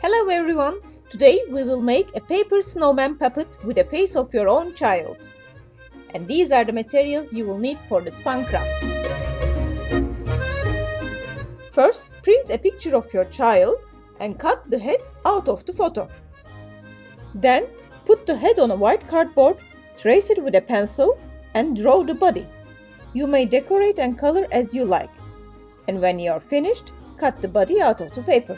Hello everyone! Today we will make a paper snowman puppet with a face of your own child. And these are the materials you will need for this fun craft. First, print a picture of your child and cut the head out of the photo. Then, put the head on a white cardboard, trace it with a pencil and draw the body. You may decorate and color as you like. And when you are finished, cut the body out of the paper.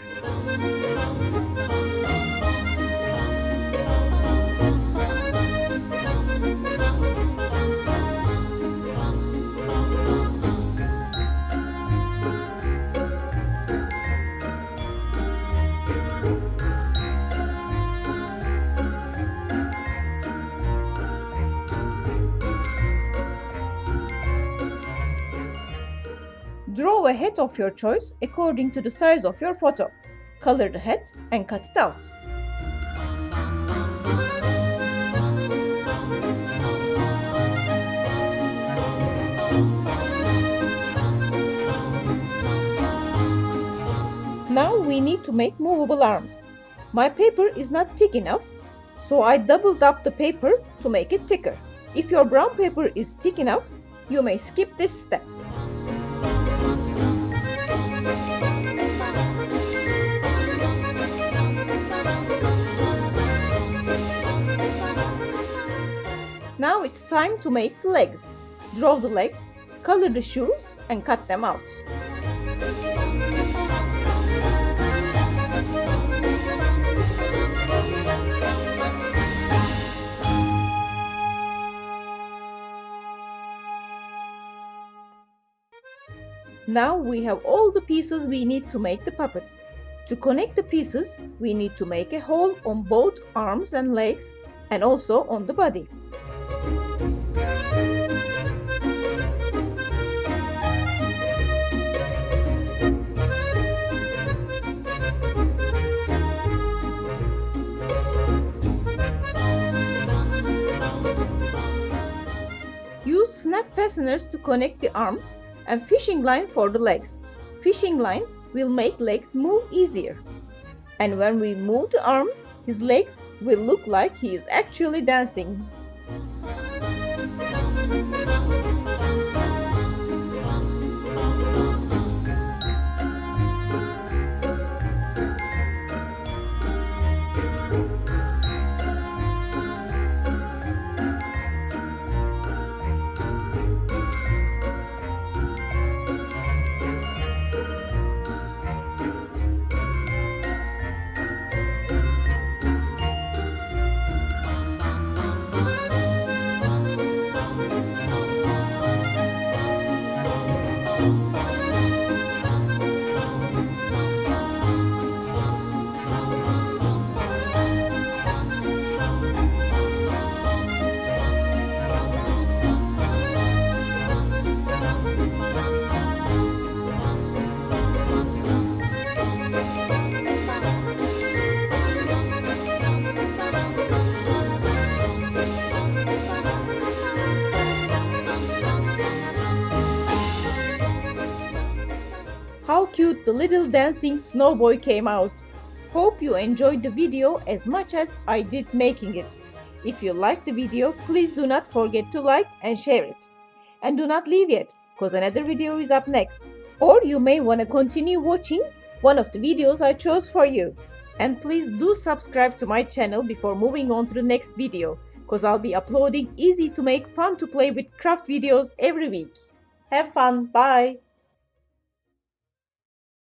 Draw a head of your choice according to the size of your photo. Color the head and cut it out. Now we need to make movable arms. My paper is not thick enough, so I doubled up the paper to make it thicker. If your brown paper is thick enough, you may skip this step. Now it's time to make the legs. Draw the legs, color the shoes and cut them out. Now we have all the pieces we need to make the puppet. To connect the pieces, we need to make a hole on both arms and legs and also on the body. Use snap fasteners to connect the arms and fishing line for the legs. Fishing line will make legs move easier. And when we move the arms, his legs will look like he is actually dancing. How cute the little dancing snow boy came out! Hope you enjoyed the video as much as I did making it. If you liked the video, please do not forget to like and share it. And do not leave yet, cause another video is up next. Or you may want to continue watching one of the videos I chose for you. And please do subscribe to my channel before moving on to the next video, cause I'll be uploading easy to make, fun to play with craft videos every week. Have fun, bye!